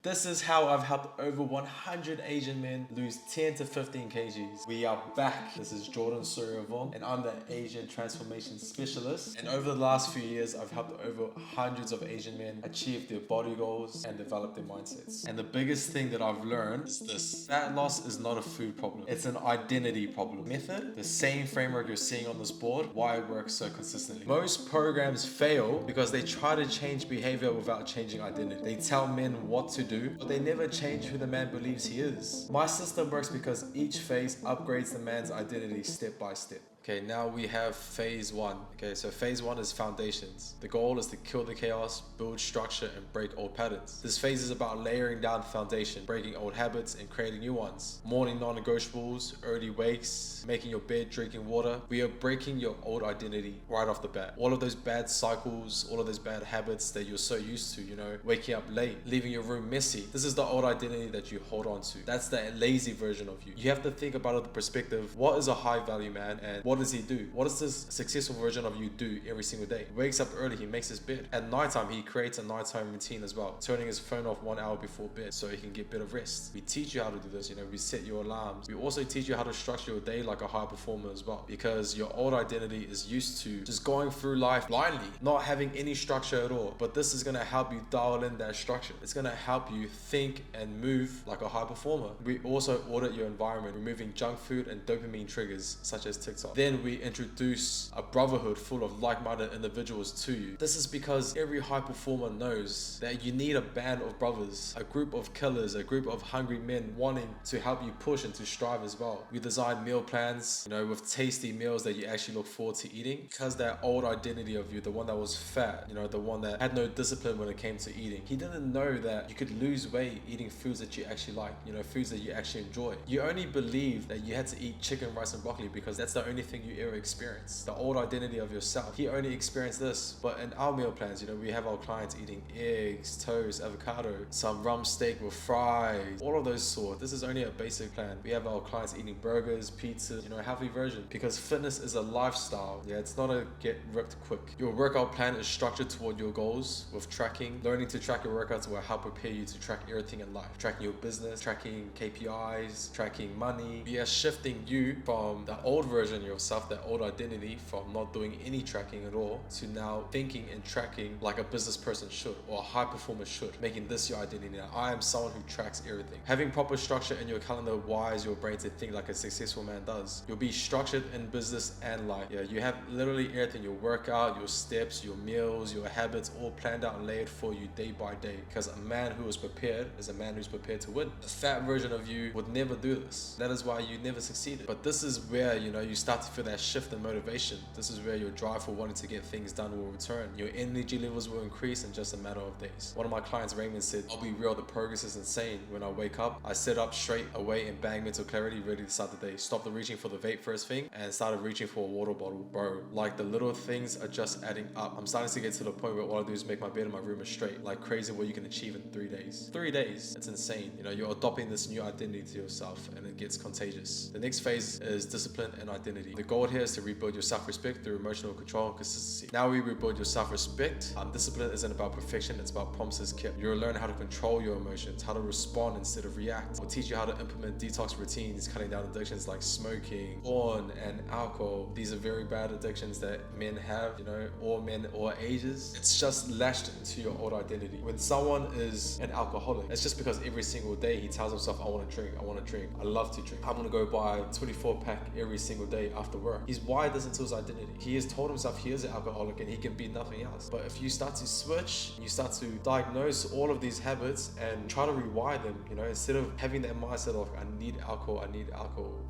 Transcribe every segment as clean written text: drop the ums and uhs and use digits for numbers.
This is how I've helped over 100 Asian men lose 10 to 15 kgs. We are back. This is Jordan Suryavong and I'm the Asian Transformation Specialist. And over the last few years, I've helped over hundreds of Asian men achieve their body goals and develop their mindsets. And the biggest thing that I've learned is this. Fat loss is not a food problem. It's an identity problem. Method, the same framework you're seeing on this board, why it works so consistently. Most programs fail because they try to change behavior without changing identity. They tell men what to do, but they never change who the man believes he is. My system works because each phase upgrades the man's identity step by step. Okay, now we have phase one. Okay, so phase one is foundations. The goal is to kill the chaos, build structure, and break old patterns. This phase is about layering down the foundation, breaking old habits and creating new ones. Morning non-negotiables, early wakes, making your bed, drinking water. We are breaking your old identity right off the bat. All of those bad cycles, all of those bad habits that you're so used to, waking up late, leaving your room messy. This is the old identity that you hold on to. That's the lazy version of you. You have to think about it the perspective, what is a high value man and what does he do? What does this successful version of you do every single day? He wakes up early, he makes his bed. At nighttime, he creates a nighttime routine as well, turning his phone off 1 hour before bed so he can get better rest. We teach you how to do this, we set your alarms. We also teach you how to structure your day like a high performer as well, because your old identity is used to just going through life blindly, not having any structure at all. But this is gonna help you dial in that structure. It's gonna help you think and move like a high performer. We also audit your environment, removing junk food and dopamine triggers such as TikTok. Then we introduce a brotherhood full of like-minded individuals to you. This is because every high performer knows that you need a band of brothers, a group of killers, a group of hungry men wanting to help you push and to strive as well. We design meal plans, with tasty meals that you actually look forward to eating, because that old identity of you, the one that was fat, the one that had no discipline when it came to eating, he didn't know that you could lose weight eating foods that you actually like, foods that you actually enjoy. You only believe that you had to eat chicken, rice, and broccoli because that's the only thing you ever experienced. The old identity of yourself, he only experienced this. But in our meal plans, we have our clients eating eggs, toast, avocado, some rump steak with fries, all of those sorts. This is only a basic plan. We have our clients eating burgers, pizza, healthy version, because fitness is a lifestyle. It's not a get ripped quick. Your workout plan is structured toward your goals with tracking. Learning to track your workouts will help prepare you to track everything in life. Tracking your business, tracking KPIs, tracking money. We are shifting you from the old version of yourself, that old identity, from not doing any tracking at all to now thinking and tracking like a business person should, or a high performer should, making this your identity. Now, I am someone who tracks everything. Having proper structure in your calendar wires your brain to think like a successful man does. You'll be structured in business and life. You have literally everything, your workout, your steps, your meals, your habits, all planned out and layered for you day by day, because a man who is prepared is a man who's prepared to win. The fat version of you would never do this. That is why you never succeeded. But this is where, you start to feel that shift in motivation. This is where your drive for wanting to get things done will return. Your energy levels will increase in just a matter of days. One of my clients, Raymond, said, I'll be real, the progress is insane. When I wake up, I sit up straight away and bang mental clarity, ready to start the day. Stopped reaching for the vape first thing and started reaching for a water bottle. Bro, like the little things are just adding up. I'm starting to get to the point where all I do is make my bed and my room is straight. Like crazy what you can achieve in 3 days. 3 days, it's insane. You're adopting this new identity to yourself and it gets contagious. The next phase is discipline and identity. The goal here is to rebuild your self-respect through emotional control and consistency. Now we rebuild your self-respect. Discipline isn't about perfection, it's about promises kept. You'll learn how to control your emotions, how to respond instead of react. We'll teach you how to implement detox routines, cutting down addictions like smoking, porn, and alcohol. These are very bad addictions that men have, all men, all ages. It's just lashed into your old identity. When someone is an alcoholic, it's just because every single day he tells himself, I want to drink, I love to drink. I'm going to go buy a 24-pack every single day after work. He's wired this into his identity. He has told himself he is an alcoholic and he can be nothing else. But if you start to switch, you start to diagnose all of these habits and try to rewire them, instead of having that mindset of I need alcohol,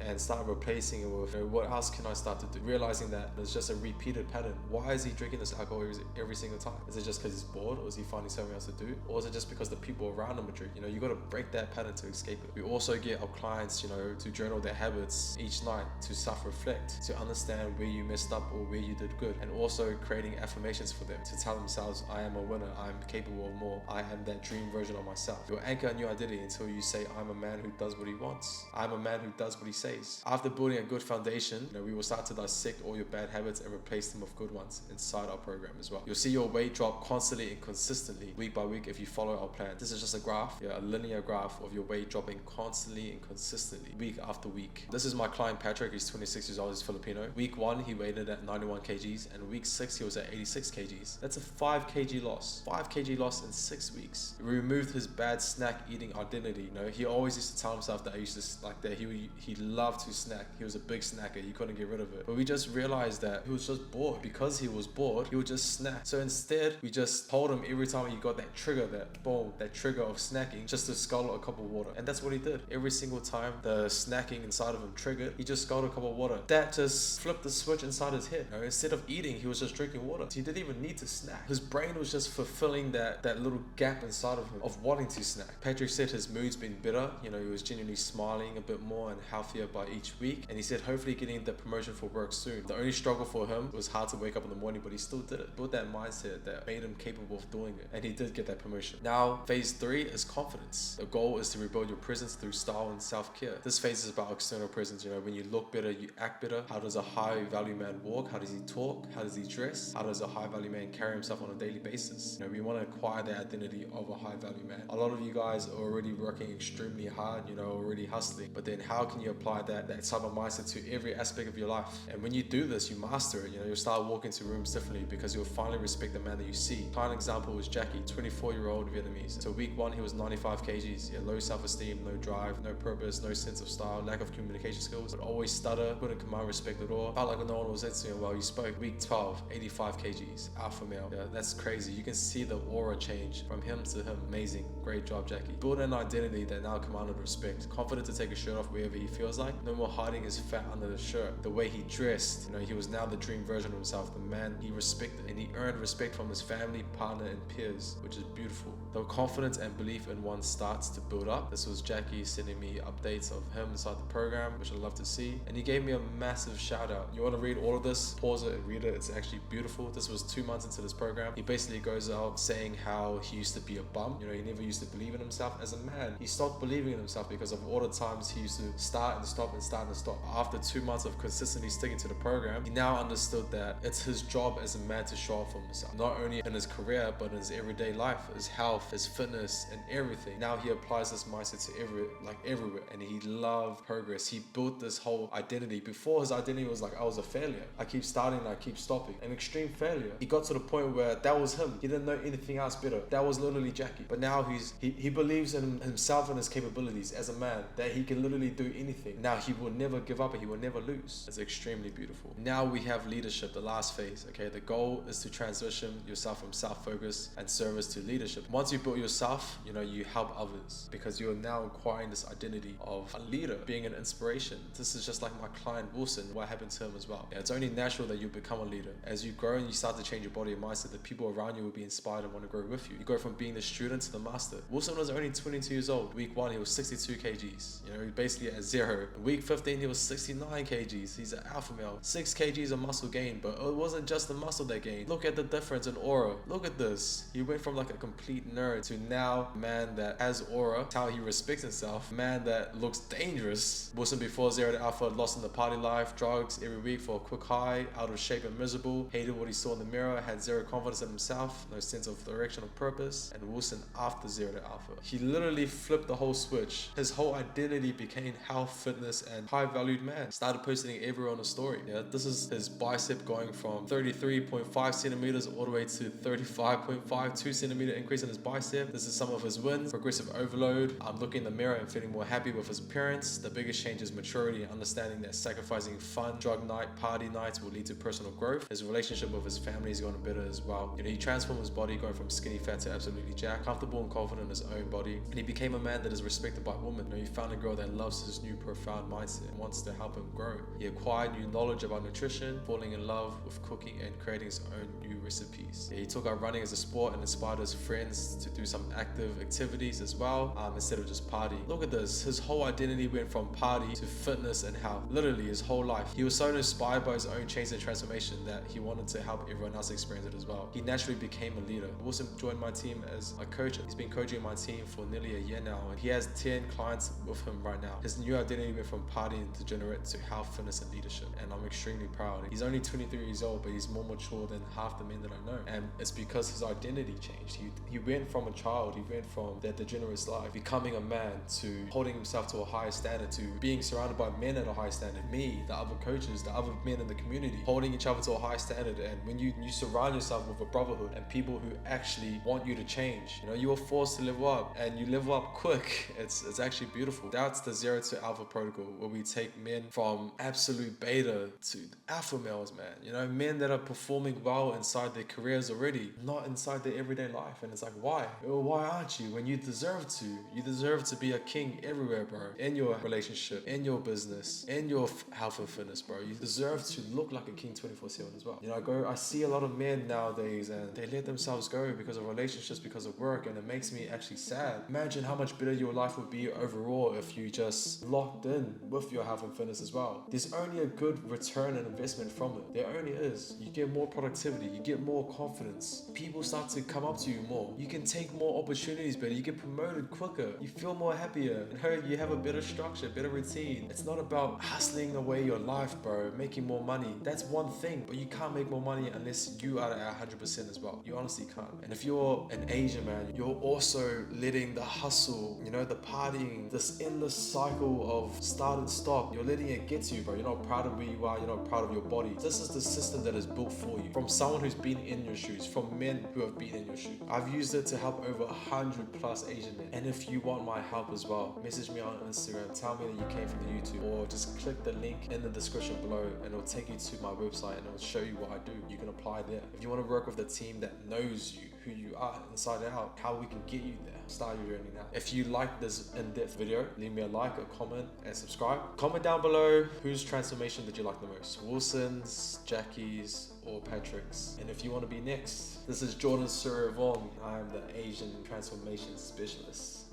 and start replacing it with what else can I start to do? Realizing that it's just a repeated pattern. Why is he drinking this alcohol every single time? Is it just because he's bored, or is he finding something else to do? Or is it just because the people around him are drinking? You got to break that pattern to escape it. We also get our clients, to journal their habits each night to self-reflect. reinvent, to understand where you messed up or where you did good, and also creating affirmations for them to tell themselves, I am a winner, I am capable of more, I am that dream version of myself. You'll anchor a new identity until you say, I'm a man who does what he wants. I'm a man who does what he says. After building a good foundation, we will start to dissect all your bad habits and replace them with good ones inside our program as well. You'll see your weight drop constantly and consistently, week by week, if you follow our plan. This is just a graph, a linear graph of your weight dropping constantly and consistently, week after week. This is my client Patrick. He's 26 years old, he's Filipino. Week 1, he weighed in at 91 kgs, and week 6, he was at 86 kgs. That's a 5 kg loss. 5 kg loss in 6 weeks. He removed his bad snack eating identity. He always used to tell himself that he loved to snack. He was a big snacker. He couldn't get rid of it. But we just realized that he was just bored. Because he was bored, he would just snack. So instead, we just told him every time he got that trigger, that trigger of snacking, just to scald a cup of water. And that's what he did. Every single time the snacking inside of him triggered, he just scalded a cup of water. That just flipped the switch inside his head. Instead of eating, he was just drinking water. He didn't even need to snack. His brain was just fulfilling that little gap inside of him of wanting to snack. Patrick said his mood's been better. He was genuinely smiling a bit more and healthier by each week. And he said hopefully getting the promotion for work soon. The only struggle for him was hard to wake up in the morning, but he still did it. Built that mindset that made him capable of doing it. And he did get that promotion. Now, phase 3 is confidence. The goal is to rebuild your presence through style and self-care. This phase is about external presence. When you look better, you act better. How does a high value man walk? How does he talk? How does he dress? How does a high value man carry himself on a daily basis? We want to acquire the identity of a high value man. A lot of you guys are already working extremely hard, already hustling. But then how can you apply that type of mindset to every aspect of your life? And when you do this, you master it. You'll start walking to rooms differently because you'll finally respect the man that you see. Prime example was Jackie, 24-year-old Vietnamese. So week 1, he was 95 kgs. He had low self-esteem, no drive, no purpose, no sense of style, lack of communication skills, would always stutter, couldn't command respect at all, felt like no one was into him while he spoke. Week 12, 85 kgs, alpha male. That's crazy. You can see the aura change from him to him. Amazing. Great job, Jackie. Build an identity that now commanded respect. Confident to take a shirt off wherever he feels like. No more hiding his fat under the shirt. The way he dressed, he was now the dream version of himself. The man he respected, and he earned respect from his family, partner, and peers, which is beautiful. The confidence and belief in one starts to build up. This was Jackie sending me updates of him inside the program, which I love to see. And he gave me a massive shout out. You want to read all of this? Pause it and read it. It's actually beautiful. This was 2 months into this program. He basically goes out saying how he used to be a bum. He never used to believe in himself as a man. He stopped believing in himself because of all the times he used to start and stop and start and stop. After 2 months of consistently sticking to the program, he now understood that it's his job as a man to show up for himself. Not only in his career, but in his everyday life, his health, his fitness, and everything. Now he applies this mindset to everywhere. And he loved progress. He built this whole identity. Before, his identity was like, I was a failure. I keep starting and I keep stopping. An extreme failure. He got to the point where that was him. He didn't know anything else better. That was literally Jackie. But now he believes in himself and his capabilities as a man, that he can literally do anything. Now he will never give up and he will never lose. It's extremely beautiful. Now we have leadership, the last phase. Okay, the goal is to transition yourself from self-focus and service to leadership. Once you build yourself, you help others because you're now acquiring this identity of a leader, being an inspiration. This is just like my client Wilson, what happened to him as well. It's only natural that you become a leader. As you grow and you start to change your body and mindset, the people around you will be inspired and want to grow with you. You go from being the student to the master. Wilson was only 22 years old. Week 1, he was 62 kgs. Basically at 0. Week 15, he was 69 kgs. He's an alpha male. 6 kgs of muscle gain, but it wasn't just the muscle that gained. Look at the difference in aura. Look at this. He went from like a complete nerd to now a man that has aura. That's how he respects himself. A man that looks dangerous. Wilson before 0 to alpha, lost in the party life, drugs every week for a quick high, out of shape and miserable, hated what he saw in the mirror, had 0 confidence in himself, no sense of direction or purpose. And Wilson after 0 to alpha, he literally flipped the whole switch. His whole identity became health, fitness, and high valued man. Started posting everywhere on a story. This is his bicep going from 33.5 centimeters all the way to 35.52 centimeter increase in his bicep. This is some of his wins. Progressive overload. I'm looking in the mirror and feeling more happy with his appearance. The biggest change is maturity and understanding that sacrificing fun, drug night, party nights will lead to personal growth. His relationship with his family is going better as well. He transformed his body going from skinny fat to absolutely jacked, comfortable and confident in his own body. And he became a man that is respected by women. He found a girl that loves his new profound mindset and wants to help him grow. He acquired new knowledge about nutrition, falling in love with cooking and creating his own new recipes. He took out running as a sport and inspired his friends to do some active activities as well, instead of just party. Look at this. His whole identity went from party to fitness and health. Literally, his whole whole life. He was so inspired by his own change and transformation that he wanted to help everyone else experience it as well. He naturally became a leader. He also joined my team as a coach. He's been coaching my team for nearly a year now, and he has 10 clients with him right now. His new identity went from partying to degenerate to health, fitness, and leadership, and I'm extremely proud. He's only 23 years old, but he's more mature than half the men that I know, and it's because his identity changed. He went from a child, he went from that degenerate life, becoming a man, to holding himself to a higher standard, to being surrounded by men at a high standard. Me, the other coaches, the other men in the community, holding each other to a high standard. And when you surround yourself with a brotherhood and people who actually want you to change, you are forced to live up, and you live up quick. It's actually beautiful. That's the 0 to Alpha protocol, where we take men from absolute beta to alpha males, man. Men that are performing well inside their careers already, not inside their everyday life. And it's like, why? Well, why aren't you? When you deserve to. You deserve to be a king everywhere, bro. In your relationship, in your business, in your health and fitness, bro. You deserve to look like a king 24/7 as well. I see a lot of men nowadays, and they let themselves go because of relationships, because of work, and it makes me actually sad. Imagine how much better your life would be overall if you just locked in with your health and fitness as well. There's only a good return and investment from it. There only is. You get more productivity, you get more confidence. People start to come up to you more. You can take more opportunities better. You get promoted quicker. You feel more happier. You have a better structure, better routine. It's not about hustling away your life, bro. Making more money. That's one thing, but you can't make more money unless you are at 100% as well. You honestly can't. And if you're an Asian man, you're also letting the hustle, the partying, this endless cycle of start and stop, you're letting it get to you, bro. You're not proud of where you are. You're not proud of your body. This is the system that is built for you, from someone who's been in your shoes, from men who have been in your shoes. I've used it to help over 100 plus Asian men. And if you want my help as well, message me on Instagram, tell me that you came from the YouTube, or just click the link in the description below, and it'll take you to my website, and it'll show you what I do. You can apply there. If you want to work with a team that knows you, who you are inside and out, how we can get you there, start your journey now. If you like this in-depth video, leave me a like, a comment, and subscribe. Comment down below whose transformation did you like the most, Wilson's, Jackie's, or Patrick's. And if you want to be next, this is Jordan Surivong. I am the Asian Transformation Specialist.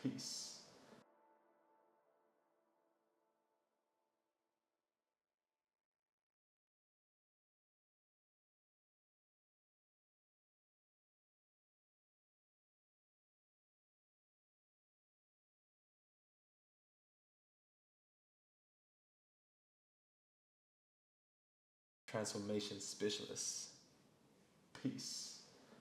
Peace. Transformation Specialist. Peace.